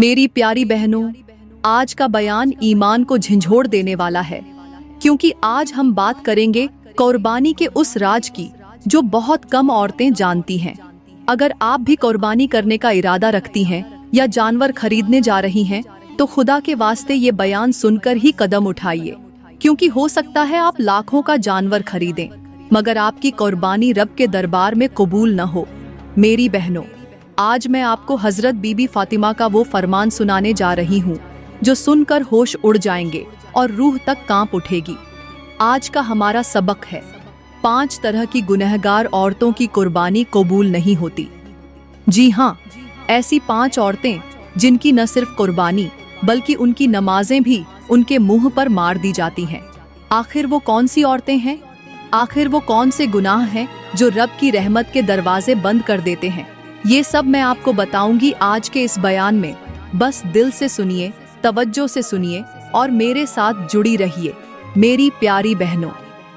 मेरी प्यारी बहनों, आज का बयान ईमान को झंझोड़ देने वाला है, क्योंकि आज हम बात करेंगे कुर्बानी के उस राज की जो बहुत कम औरतें जानती हैं। अगर आप भी कुर्बानी करने का इरादा रखती हैं या जानवर खरीदने जा रही हैं, तो खुदा के वास्ते ये बयान सुनकर ही कदम उठाइए, क्योंकि हो सकता है आप लाखों का जानवर खरीदें, मगर आपकी कुर्बानी रब के दरबार में कबूल न हो। मेरी बहनों, आज मैं आपको हजरत बीबी फातिमा का वो फरमान सुनाने जा रही हूँ जो सुनकर होश उड़ जाएंगे और रूह तक कांप उठेगी। आज का हमारा सबक है 5 तरह की गुनहगार औरतों की कुर्बानी कबूल नहीं होती। जी हाँ, ऐसी 5 औरतें जिनकी न सिर्फ कुर्बानी बल्कि उनकी नमाजें भी उनके मुंह पर मार दी जाती हैं। आखिर वो कौन सी औरतें हैं? आखिर वो कौन से गुनाह हैं जो रब की रहमत के दरवाजे बंद कर देते हैं? ये सब मैं आपको बताऊंगी आज के इस बयान में। बस दिल से सुनिए, तवज्जो से सुनिए और मेरे साथ जुड़ी रहिए। मेरी प्यारी बहनों,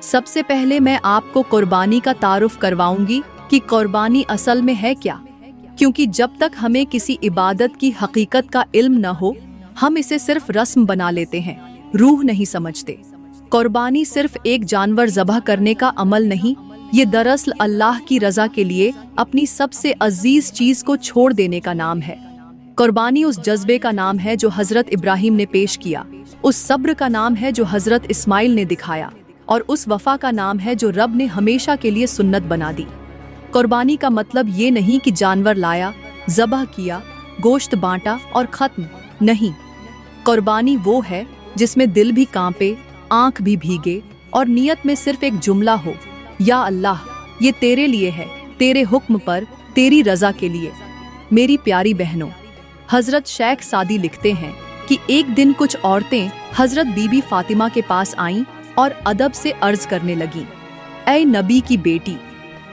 सबसे पहले मैं आपको कुर्बानी का तारुफ करवाऊंगी कि कुर्बानी असल में है क्या, क्योंकि जब तक हमें किसी इबादत की हकीकत का इल्म न हो, हम इसे सिर्फ रस्म बना लेते हैं, रूह नहीं समझते। कुर्बानी सिर्फ एक जानवर ज़बह करने का अमल नहीं, ये दरअसल अल्लाह की रज़ा के लिए अपनी सबसे अजीज चीज को छोड़ देने का नाम है। कुर्बानी उस जज्बे का नाम है जो हजरत इब्राहिम ने पेश किया, उस सब्र का नाम है जो हजरत इस्माइल ने दिखाया, और उस वफा का नाम है जो रब ने हमेशा के लिए सुन्नत बना दी। कुर्बानी का मतलब ये नहीं कि जानवर लाया, ज़बह किया, गोश्त बांटा और खत्म। नहीं, कुर्बानी वो है जिसमें दिल भी कांपे, आंख भी भीगे और नियत में सिर्फ एक जुमला हो, या अल्लाह, ये तेरे लिए है, तेरे हुक्म पर, तेरी रजा के लिए। मेरी प्यारी बहनों, हजरत शेख सादी लिखते हैं कि एक दिन कुछ औरतें हजरत बीबी फातिमा के पास आईं और अदब से अर्ज करने लगीं, ऐ नबी की बेटी,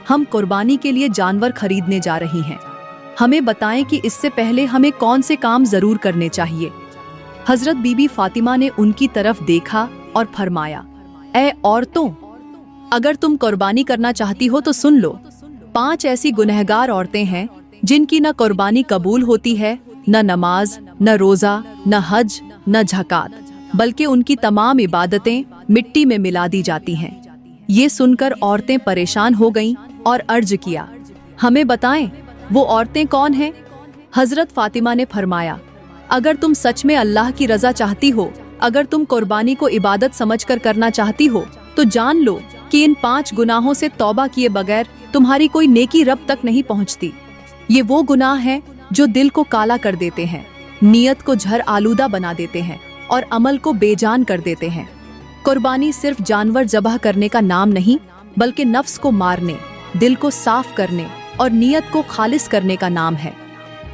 हम कुर्बानी के लिए जानवर खरीदने जा रही हैं, हमें बताएं कि इससे पहले हमें कौन से काम जरूर करने चाहिए। हजरत बीबी फातिमा ने उनकी तरफ देखा और फरमाया, ऐ औरतों, अगर तुम कुर्बानी करना चाहती हो तो सुन लो। 5 ऐसी गुनहगार औरतें हैं जिनकी न कुर्बानी कबूल होती है, न नमाज, न रोजा, न हज, न ज़कात, बल्कि उनकी तमाम इबादतें मिट्टी में मिला दी जाती हैं। ये सुनकर औरतें परेशान हो गईं और अर्ज किया, हमें बताएं वो औरतें कौन हैं? हजरत फातिमा ने फरमाया, अगर तुम सच में अल्लाह की रजा चाहती हो, अगर तुम कुर्बानी को इबादत समझकर करना चाहती हो, तो जान लो कि इन 5 गुनाहों से तौबा किए बगैर तुम्हारी कोई नेकी रब तक नहीं पहुंचती। ये वो गुनाह हैं जो दिल को काला कर देते हैं, नियत को झर आलूदा बना देते हैं और अमल को बेजान कर देते हैं। कुर्बानी सिर्फ जानवर ज़बह करने का नाम नहीं, बल्कि नफ्स को मारने, दिल को साफ करने और नियत को खालिस करने का नाम है।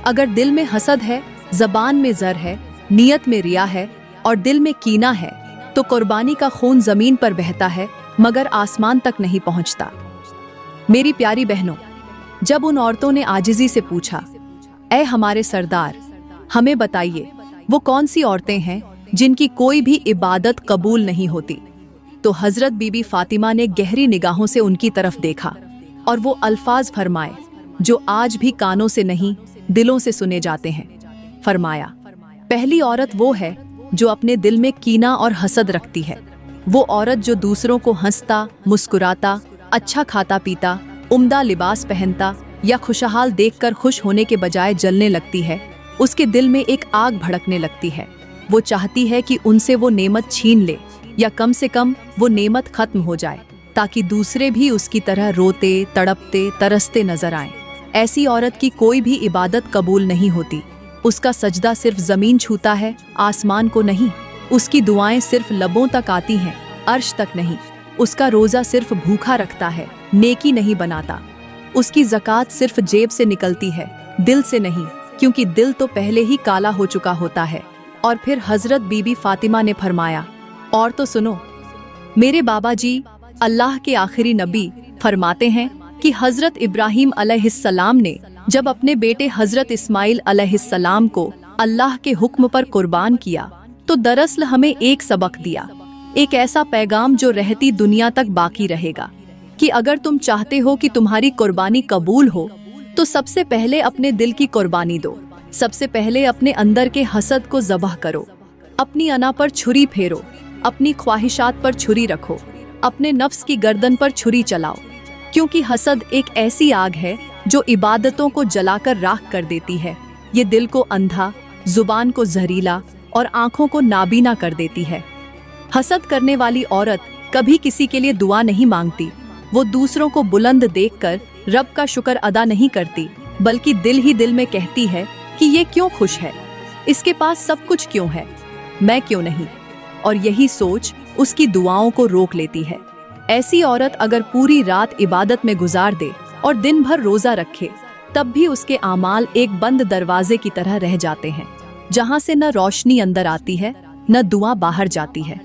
अगर दिल में हसद है, ज़बान में ज़र है, नियत में रिया है और दिल में कीना है, तो कुर्बानी का खून जमीन पर बहता है मगर आसमान तक नहीं पहुंचता। मेरी प्यारी बहनों, जब उन औरतों ने आजिज़ी से पूछा, ऐ हमारे सरदार, हमें बताइए वो कौन सी औरतें हैं जिनकी कोई भी इबादत कबूल नहीं होती, तो हजरत बीबी फातिमा ने गहरी निगाहों से उनकी तरफ देखा और वो अल्फाज फरमाए जो आज भी कानों से नहीं दिलों से सुने जाते हैं। फरमाया, पहली औरत वो है जो अपने दिल में कीना और हसद रखती है। वो औरत जो दूसरों को हंसता, मुस्कुराता, अच्छा खाता पीता, उम्दा लिबास पहनता या खुशहाल देखकर खुश होने के बजाय जलने लगती है, उसके दिल में एक आग भड़कने लगती है। वो चाहती है कि उनसे वो नेमत छीन ले, या कम से कम वो नेमत खत्म हो जाए, ताकि दूसरे भी उसकी तरह रोते, तड़पते, तरसते नजर आएं। ऐसी औरत की कोई भी इबादत कबूल नहीं होती। उसका सजदा सिर्फ जमीन छूता है, आसमान को नहीं। उसकी दुआएं सिर्फ लबों तक आती हैं, अर्श तक नहीं। उसका रोजा सिर्फ भूखा रखता है, नेकी नहीं बनाता। उसकी ज़कात सिर्फ जेब से निकलती है, दिल से नहीं, क्योंकि दिल तो पहले ही काला हो चुका होता है। और फिर हजरत बीबी फातिमा ने फरमाया, और तो सुनो मेरे बाबा जी, अल्लाह के आखिरी नबी फरमाते हैं कि हजरत इब्राहिम अलैहिस्सलाम ने जब अपने बेटे हजरत इस्माइल अलैहिस्सलाम को अल्लाह के हुक्म पर कुर्बान किया, तो दरअसल हमें एक सबक दिया, एक ऐसा पैगाम जो रहती दुनिया तक बाकी रहेगा, कि अगर तुम चाहते हो कि तुम्हारी कुर्बानी कबूल हो, तो सबसे पहले अपने दिल की कुर्बानी दो। सबसे पहले अपने अंदर के हसद को ज़बह करो। अपनी अना पर छुरी फेरो, अपनी ख्वाहिशात पर छुरी रखो, अपने नफ्स की गर्दन पर छुरी चलाओ, क्योंकि हसद एक ऐसी आग है जो इबादतों को जलाकर राख कर देती है। ये दिल को अंधा, जुबान को जहरीला और आंखों को नाबीना कर देती है। हसद करने वाली औरत कभी किसी के लिए दुआ नहीं मांगती। वो दूसरों को बुलंद देखकर रब का शुक्र अदा नहीं करती, बल्कि दिल ही दिल में कहती है कि ये क्यों खुश है, इसके पास सब कुछ क्यों है, मैं क्यों नहीं। और यही सोच उसकी दुआओं को रोक लेती है। ऐसी औरत अगर पूरी रात इबादत में गुजार दे और दिन भर रोजा रखे, तब भी उसके आमाल एक बंद दरवाजे की तरह रह जाते हैं, जहां से न रोशनी अंदर आती है न दुआ बाहर जाती है।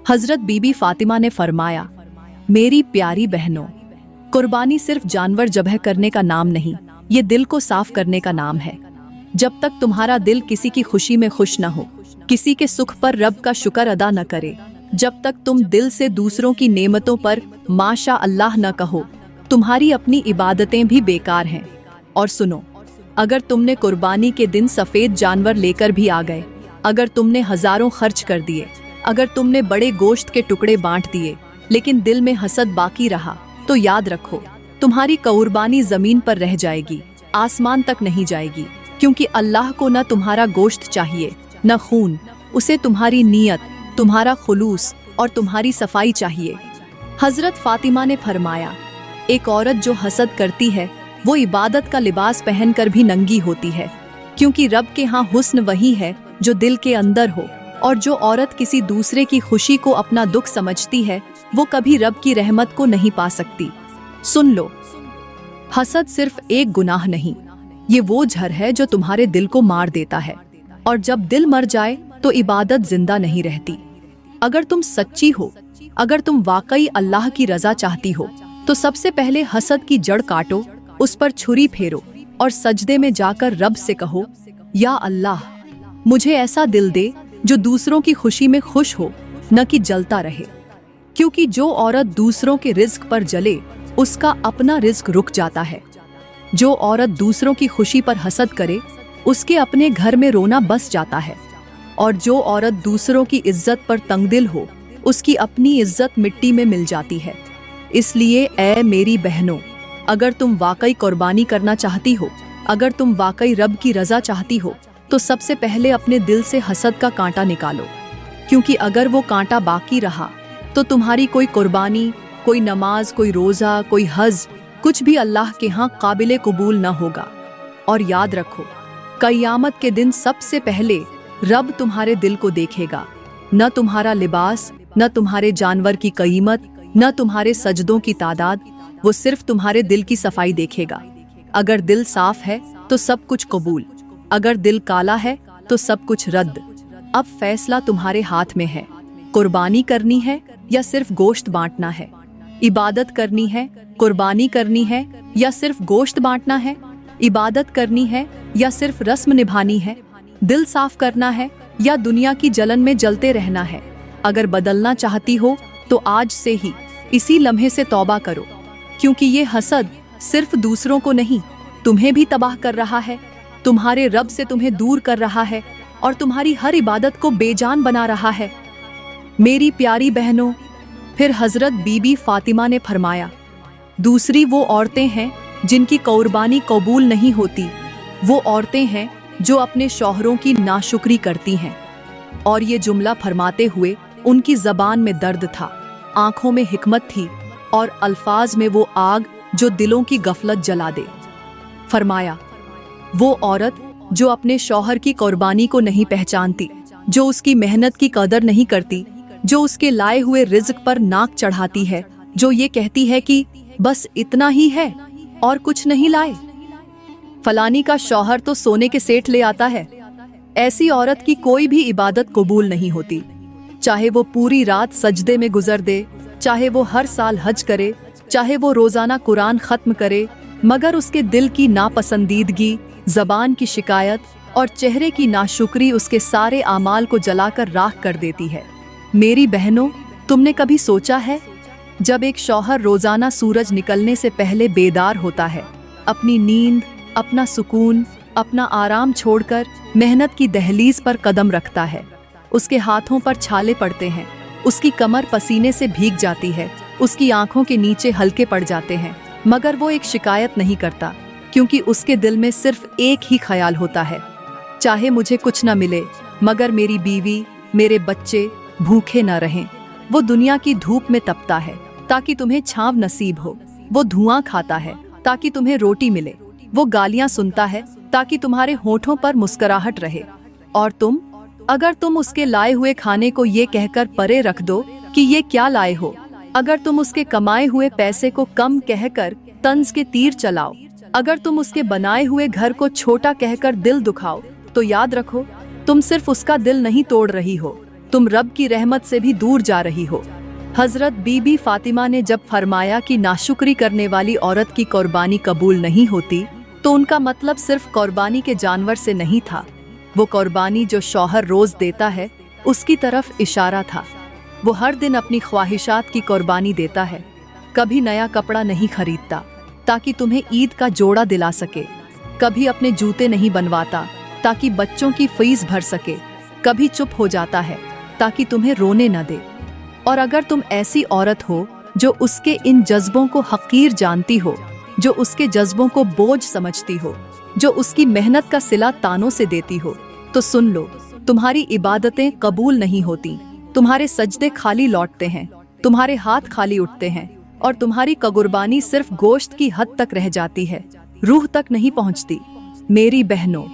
हजरत बीबी फातिमा ने फरमाया, मेरी प्यारी बहनों, कुर्बानी सिर्फ जानवर ज़ब्ह करने का नाम नहीं, ये दिल को साफ करने का नाम है। जब तक तुम्हारा दिल किसी की खुशी में खुश न हो, किसी के सुख पर रब का शुक्र अदा न करे, जब तक तुम दिल से दूसरों की नेमतों पर माशा अल्लाह न कहो, तुम्हारी अपनी इबादतें भी बेकार हैं। और सुनो, अगर तुमने कुर्बानी के दिन सफ़ेद जानवर लेकर भी आ गए, अगर तुमने हजारों खर्च कर दिए, अगर तुमने बड़े गोश्त के टुकड़े बांट दिए, लेकिन दिल में हसद बाकी रहा, तो याद रखो, तुम्हारी कुर्बानी जमीन पर रह जाएगी, आसमान तक नहीं जाएगी। क्योंकि अल्लाह को न तुम्हारा गोश्त चाहिए न खून, उसे तुम्हारी नीयत, तुम्हारा खुलूस और तुम्हारी सफाई चाहिए। हजरत फातिमा ने फरमाया, एक औरत जो हसद करती है वो इबादत का लिबास पहनकर भी नंगी होती है, क्योंकि रब के यहाँ हुस्न वही है जो दिल के अंदर हो। और जो औरत किसी दूसरे की खुशी को अपना दुख समझती है, वो कभी रब की रहमत को नहीं पा सकती। सुन लो, हसद सिर्फ एक गुनाह नहीं, ये वो जहर है जो तुम्हारे दिल को मार देता है। और जब दिल मर जाए तो इबादत जिंदा नहीं रहती। अगर तुम सच्ची हो, अगर तुम वाकई अल्लाह की रजा चाहती हो, तो सबसे पहले हसद की जड़ काटो, उस पर छुरी फेरो और सजदे में जाकर रब से कहो, या अल्लाह, मुझे ऐसा दिल दे जो दूसरों की खुशी में खुश हो, न कि जलता रहे। क्योंकि जो औरत दूसरों के रिज्क पर जले, उसका अपना रिज्क रुक जाता है। जो औरत दूसरों की खुशी पर हसद करे, उसके अपने घर में रोना बस जाता है। और जो औरत दूसरों की इज्जत पर तंगदिल हो, उसकी अपनी इज्जत मिट्टी में मिल जाती है। इसलिए ऐ मेरी बहनों, अगर तुम वाकई कुर्बानी करना चाहती हो, अगर तुम वाकई रब की रजा चाहती हो, तो सबसे पहले अपने दिल से हसद का कांटा निकालो। क्योंकि अगर वो कांटा बाकी रहा तो तुम्हारी कोई कुर्बानी, कोई नमाज, कोई रोज़ा, कोई हज, कुछ भी अल्लाह के यहाँ काबिले कबूल न होगा। और याद रखो, क़यामत के दिन सबसे पहले रब तुम्हारे दिल को देखेगा, न तुम्हारा लिबास, न तुम्हारे जानवर की कीमत, न तुम्हारे सजदों की तादाद, वो सिर्फ तुम्हारे दिल की सफाई देखेगा। अगर दिल साफ है तो सब कुछ कबूल, अगर दिल काला है तो सब कुछ रद्द। अब फैसला तुम्हारे हाथ में है, कुर्बानी करनी है या सिर्फ गोश्त बांटना है। इबादत करनी है, कुर्बानी करनी है या सिर्फ गोश्त बांटना है। इबादत करनी है या सिर्फ रस्म निभानी है। दिल साफ करना है या दुनिया की जलन में जलते रहना है। अगर बदलना चाहती हो तो आज से ही, इसी लम्हे से तौबा करो, क्योंकि ये हसद सिर्फ दूसरों को नहीं, तुम्हें भी तबाह कर रहा है, तुम्हारे रब से तुम्हें दूर कर रहा है और तुम्हारी हर इबादत को बेजान बना रहा है। मेरी प्यारी बहनों, फिर हजरत बीबी फातिमा ने फरमाया, दूसरी वो औरतें हैं जिनकी कुर्बानी कबूल नहीं होती, वो औरतें हैं जो अपने शौहरों की नाशुक्री करती हैं। और ये जुमला फरमाते हुए उनकी ज़बान में दर्द था, आंखों में हिकमत थी और अल्फाज में वो आग जो दिलों की गफलत जला दे। फरमाया, वो औरत जो अपने शौहर की कुर्बानी को नहीं पहचानती, जो उसकी मेहनत की कदर नहीं करती, जो उसके लाए हुए रिज्क पर नाक चढ़ाती है, जो ये कहती है कि बस इतना ही है और कुछ नहीं लाए, फलानी का शौहर तो सोने के सेठ ले आता है, ऐसी औरत की कोई भी इबादत कबूल नहीं होती। चाहे वो पूरी रात सजदे में गुजर दे, चाहे वो हर साल हज करे, चाहे वो रोजाना कुरान खत्म करे, मगर उसके दिल की नापसंदीदगी, जबान की शिकायत और चेहरे की नाशुक्री उसके सारे आमाल को जलाकर राख कर देती है। मेरी बहनों, तुमने कभी सोचा है, जब एक शौहर रोजाना सूरज निकलने से पहले बेदार होता है, अपनी नींद, अपना सुकून, अपना आराम छोड़कर मेहनत की दहलीज पर कदम रखता है। उसके हाथों पर छाले पड़ते हैं, उसकी कमर पसीने से भीग जाती है, उसकी आंखों के नीचे हल्के पड़ जाते हैं, मगर वो एक शिकायत नहीं करता, क्योंकि उसके दिल में सिर्फ एक ही ख्याल होता है, चाहे मुझे कुछ न मिले मगर मेरी बीवी, मेरे बच्चे भूखे न रहें। वो दुनिया की धूप में तपता है ताकि तुम्हें छांव नसीब हो, वो धुआं खाता है ताकि तुम्हें रोटी मिले, वो गालियां सुनता है ताकि तुम्हारे होठों पर मुस्कुराहट रहे। और तुम, अगर तुम उसके लाए हुए खाने को ये कहकर परे रख दो कि ये क्या लाए हो, अगर तुम उसके कमाए हुए पैसे को कम कहकर तंज के तीर चलाओ, अगर तुम उसके बनाए हुए घर को छोटा कहकर दिल दुखाओ, तो याद रखो, तुम सिर्फ उसका दिल नहीं तोड़ रही हो, तुम रब की रहमत से भी दूर जा रही हो। हजरत बीबी फातिमा ने जब फरमाया कि नाशुक्री करने वाली औरत की कुर्बानी कबूल नहीं होती, तो उनका मतलब सिर्फ कुर्बानी के जानवर से नहीं था, वो कुर्बानी जो शौहर रोज देता है उसकी तरफ इशारा था। वो हर दिन अपनी ख्वाहिशात की कुर्बानी देता है, कभी नया कपड़ा नहीं खरीदता ताकि तुम्हें ईद का जोड़ा दिला सके, कभी अपने जूते नहीं बनवाता ताकि बच्चों की फीस भर सके, कभी चुप हो जाता है ताकि तुम्हें रोने न दे। और अगर तुम ऐसी औरत हो जो उसके इन जज्बों को हकीर जानती हो, जो उसके जज्बों को बोझ समझती हो, जो उसकी मेहनत का सिला तानों से देती हो, तो सुन लो, तुम्हारी इबादतें कबूल नहीं होती, तुम्हारे सजदे खाली लौटते हैं, तुम्हारे हाथ खाली उठते हैं, और तुम्हारी कुर्बानी सिर्फ गोश्त की हद तक रह जाती है, रूह तक नहीं पहुंचती। मेरी बहनों,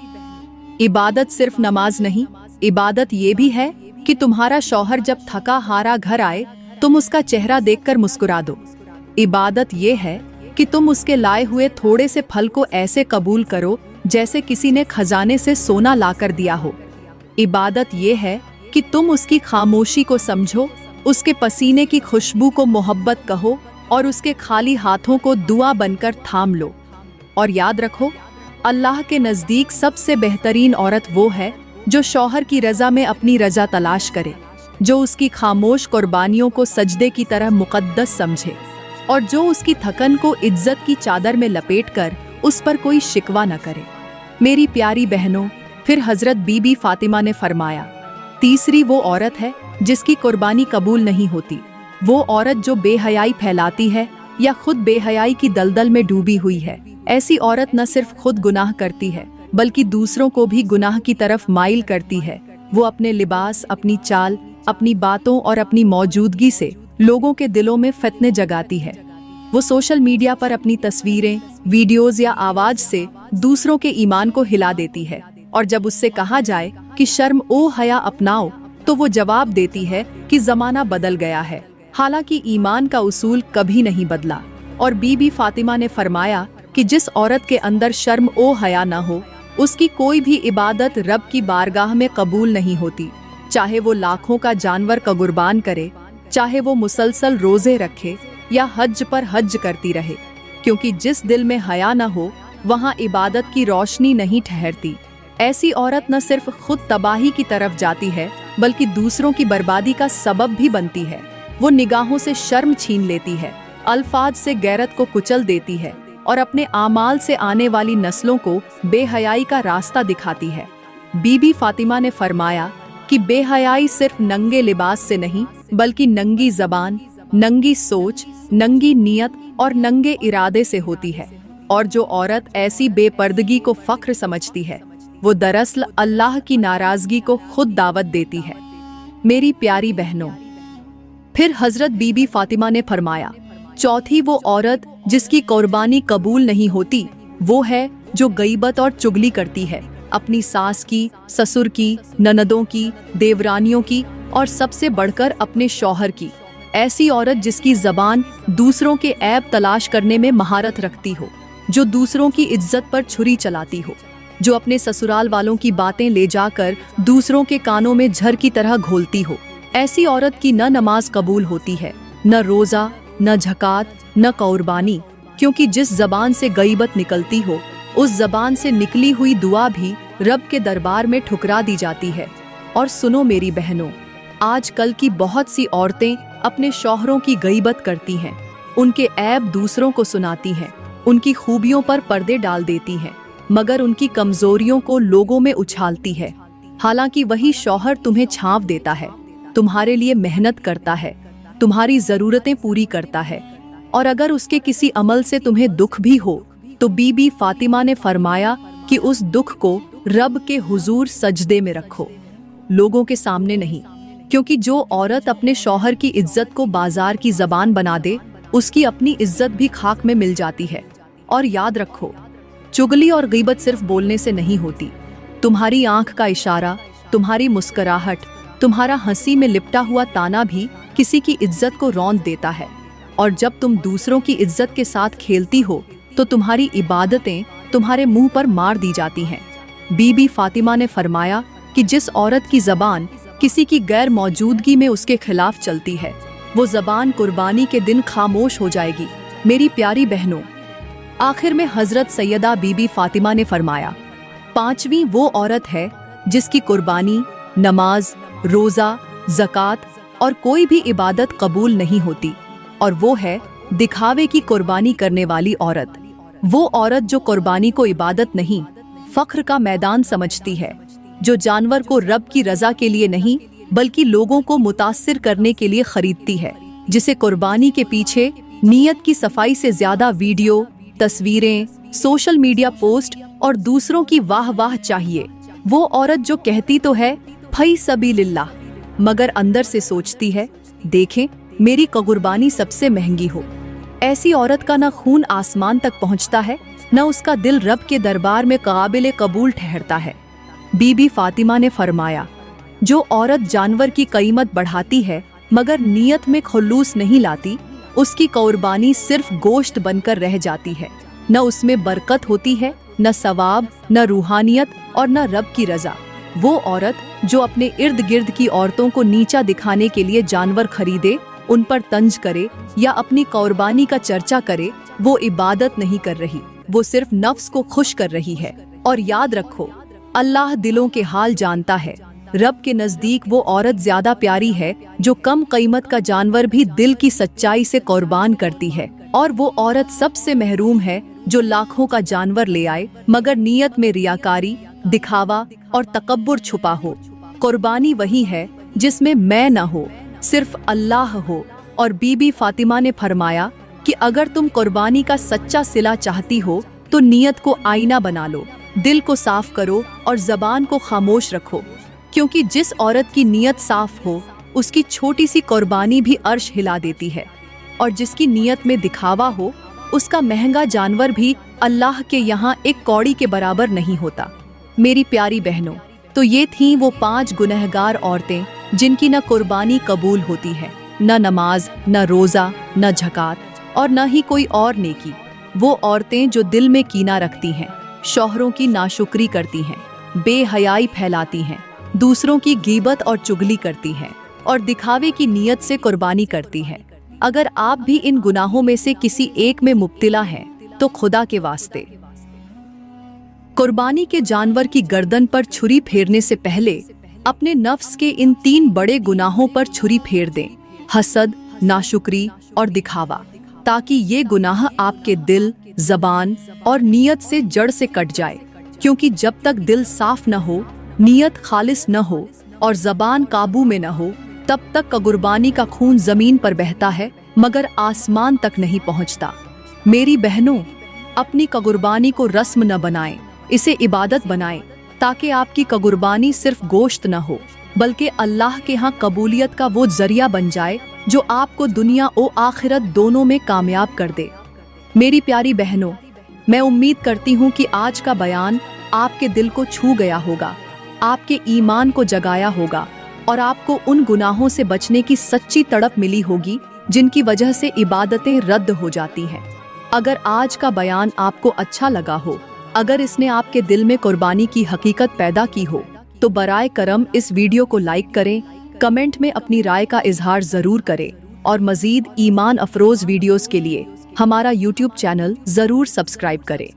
इबादत सिर्फ नमाज नहीं, इबादत ये भी है कि तुम्हारा शौहर जब थका हारा घर आए तुम उसका चेहरा देखकर मुस्कुरा दो। इबादत ये है कि तुम उसके लाए हुए थोड़े से फल को ऐसे कबूल करो जैसे किसी ने खजाने से सोना लाकर दिया हो। इबादत ये है कि तुम उसकी खामोशी को समझो, उसके पसीने की खुशबू को मोहब्बत कहो और उसके खाली हाथों को दुआ बनकर थाम लो। और याद रखो, अल्लाह के नज़दीक सबसे बेहतरीन औरत वो है जो शौहर की रज़ा में अपनी रज़ा तलाश करे, जो उसकी खामोश कुर्बानियों को सजदे की तरह मुक़द्दस समझे, और जो उसकी थकन को इज्जत की चादर में लपेटकर उस पर कोई शिकवा न करे। मेरी प्यारी बहनों, फिर हजरत बीबी फातिमा ने फरमाया, तीसरी वो औरत है जिसकी कुर्बानी कबूल नहीं होती, वो औरत जो बेहयाई फैलाती है या खुद बेहयाई की दलदल में डूबी हुई है। ऐसी औरत न सिर्फ खुद गुनाह करती है बल्कि दूसरों को भी गुनाह की तरफ माइल करती है। वो अपने लिबास, अपनी चाल, अपनी बातों और अपनी मौजूदगी से लोगों के दिलों में फितने जगाती है। वो सोशल मीडिया पर अपनी तस्वीरें, वीडियोस या आवाज से दूसरों के ईमान को हिला देती है, और जब उससे कहा जाए कि शर्म ओ हया अपनाओ, तो वो जवाब देती है कि जमाना बदल गया है। हालांकि ईमान का उसूल कभी नहीं बदला। और बीबी फातिमा ने फरमाया कि जिस औरत के अंदर शर्म ओ हया न हो, उसकी कोई भी इबादत रब की बारगाह में कबूल नहीं होती, चाहे वो लाखों का जानवर का कुर्बान करे, चाहे वो मुसलसल रोजे रखे या हज पर हज करती रहे, क्योंकि जिस दिल में हया न हो वहाँ इबादत की रोशनी नहीं ठहरती। ऐसी औरत न सिर्फ खुद तबाही की तरफ जाती है बल्कि दूसरों की बर्बादी का सबब भी बनती है। वो निगाहों से शर्म छीन लेती है, अल्फाज से गैरत को कुचल देती है और अपने आमाल से आने वाली नस्लों को बेहयाई का रास्ता दिखाती है। बीबी फातिमा ने फरमाया कि बेहयाई सिर्फ नंगे लिबास से नहीं बल्कि नंगी जबान, नंगी सोच, नंगी नियत और नंगे इरादे से होती है। और जो औरत ऐसी बेपर्दगी को फख्र समझती है, वो दरअसल अल्लाह की नाराजगी को खुद दावत देती है। मेरी प्यारी बहनों, फिर हजरत बीबी फातिमा ने फरमाया, चौथी वो औरत जिसकी कुर्बानी कबूल नहीं होती, वो है जो गईबत और चुगली करती है, अपनी सास की, ससुर की, ननदों की, देवरानियों की और सबसे बढ़कर अपने शौहर की। ऐसी औरत जिसकी जबान दूसरों के ऐब तलाश करने में महारत रखती हो, जो दूसरों की इज्जत पर छुरी चलाती हो, जो अपने ससुराल वालों की बातें ले जाकर दूसरों के कानों में झर की तरह घोलती हो। ऐसी औरत की न नमाज कबूल होती है, न रोजा, न झकात, न कुर्बानी, क्योंकि जिस जबान से गईबत निकलती हो उस जबान से निकली हुई दुआ भी रब के दरबार में ठुकरा दी जाती है। और सुनो मेरी बहनों, आजकल की बहुत सी औरतें अपने शौहरों की गईबत करती हैं, उनके ऐब दूसरों को सुनाती हैं, उनकी खूबियों पर पर्दे डाल देती हैं, मगर उनकी कमजोरियों को लोगों में उछालती है। हालांकि वही शौहर तुम्हें छांव देता है, तुम्हारे लिए मेहनत करता है, तुम्हारी जरूरतें पूरी करता है, और अगर उसके किसी अमल से तुम्हें दुख भी हो तो बीबी फातिमा ने फरमाया कि उस दुख को रब के हुजूर सजदे में रखो, लोगों के सामने नहीं। क्योंकि जो औरत अपने शौहर की इज्जत को बाजार की जबान बना दे, उसकी अपनी इज्जत भी खाक में मिल जाती है। और याद रखो, चुगली और गीबत सिर्फ बोलने से नहीं होती। तुम्हारी आंख का इशारा, तुम्हारी मुस्कुराहट, तुम्हारा हंसी में लिपटा हुआ ताना भी किसी की इज्जत को रौंद देता है। और जब तुम दूसरों की इज्जत के साथ खेलती हो तो तुम्हारी इबादतें तुम्हारे मुंह पर मार दी जाती हैं। बीबी फातिमा ने फरमाया कि जिस औरत की जबान किसी की गैर मौजूदगी में उसके खिलाफ चलती है, वो जबान कुर्बानी के दिन खामोश हो जाएगी। मेरी प्यारी बहनों, आखिर में हजरत सैयदा बीबी फातिमा ने फरमाया, 5वीं वो औरत है जिसकी कुर्बानी, नमाज, रोजा, ज़कात और कोई भी इबादत कबूल नहीं होती, और वो है दिखावे की कुर्बानी करने वाली औरत। वो औरत जो कुर्बानी को इबादत नहीं, फख्र का मैदान समझती है, जो जानवर को रब की रजा के लिए नहीं बल्कि लोगों को मुतासिर करने के लिए खरीदती है, जिसे कुर्बानी के पीछे नीयत की सफाई से ज्यादा वीडियो, तस्वीरें, सोशल मीडिया पोस्ट और दूसरों की वाह वाह चाहिए। वो औरत जो कहती तो है फई सबीलिल्लाह, मगर अंदर से सोचती है देखें मेरी कुर्बानी सबसे महंगी हो। ऐसी औरत का न खून आसमान तक पहुंचता है, न उसका दिल रब के दरबार में काबिल कबूल ठहरता है। बीबी फातिमा ने फरमाया, जो औरत जानवर की कीमत बढ़ाती है मगर नीयत में खुलूस नहीं लाती, उसकी कुर्बानी सिर्फ गोश्त बनकर रह जाती है। न उसमें बरकत होती है, न सवाब, न रूहानियत और न रब की रजा। वो औरत जो अपने इर्द गिर्द की औरतों को नीचा दिखाने के लिए जानवर खरीदे, उन पर तंज करे या अपनी कुर्बानी का चर्चा करे, वो इबादत नहीं कर रही, वो सिर्फ नफ्स को खुश कर रही है। और याद रखो, अल्लाह दिलों के हाल जानता है। रब के नजदीक वो औरत ज्यादा प्यारी है जो कम कीमत का जानवर भी दिल की सच्चाई से कुर्बान करती है, और वो औरत सबसे महरूम है जो लाखों का जानवर ले आए मगर नीयत में रियाकारी, दिखावा और तकब्बुर छुपा हो। कुर्बानी वही है जिसमें मैं न हो, सिर्फ अल्लाह हो। और बीबी फातिमा ने फरमाया कि अगर तुम कुर्बानी का सच्चा सिला चाहती हो तो नीयत को आईना बना लो, दिल को साफ करो और जबान को खामोश रखो। क्योंकि जिस औरत की नीयत साफ हो, उसकी छोटी सी कुर्बानी भी अर्श हिला देती है, और जिसकी नीयत में दिखावा हो, उसका महंगा जानवर भी अल्लाह के यहाँ एक कौड़ी के बराबर नहीं होता। मेरी प्यारी बहनों, तो ये थीं वो 5 गुनहगार औरतें जिनकी न कुर्बानी कबूल होती है, न नमाज, न रोज़ा, न ज़कात और न ही कोई और नेकी। वो औरतें जो दिल में कीना रखती हैं, शौहरों की नाशुक्री करती हैं, बेहयाई फैलाती हैं, दूसरों की गीबत और चुगली करती हैं और दिखावे की नीयत से कुर्बानी करती हैं। अगर आप भी इन गुनाहों में से किसी एक में मुब्तिला हैं तो खुदा के वास्ते कुर्बानी के जानवर की गर्दन पर छुरी फेरने से पहले अपने नफ्स के इन 3 बड़े गुनाहों पर छुरी फेर दें, हसद, नाशुक्री और दिखावा, ताकि ये गुनाह आपके दिल, जबान और नीयत से जड़ से कट जाए। क्योंकि जब तक दिल साफ न हो, नीयत खालिस न हो और जबान काबू में न हो, तब तक कुर्बानी का खून जमीन पर बहता है मगर आसमान तक नहीं पहुंचता। मेरी बहनों, अपनी कुर्बानी को रस्म न बनाएं, इसे इबादत बनाएं, ताकि आपकी कुर्बानी सिर्फ गोश्त न हो बल्कि अल्लाह के यहाँ कबूलियत का वो जरिया बन जाए जो आपको दुनिया और आखिरत दोनों में कामयाब कर दे। मेरी प्यारी बहनों, मैं उम्मीद करती हूँ कि आज का बयान आपके दिल को छू गया होगा, आपके ईमान को जगाया होगा और आपको उन गुनाहों से बचने की सच्ची तड़प मिली होगी जिनकी वजह से इबादतें रद्द हो जाती हैं। अगर आज का बयान आपको अच्छा लगा हो, अगर इसने आपके दिल में कुर्बानी की हकीकत पैदा की हो, तो बराए करम इस वीडियो को लाइक करें, कमेंट में अपनी राय का इजहार जरूर करें और मजीद ईमान अफरोज वीडियोस के लिए हमारा YouTube चैनल जरूर सब्सक्राइब करें।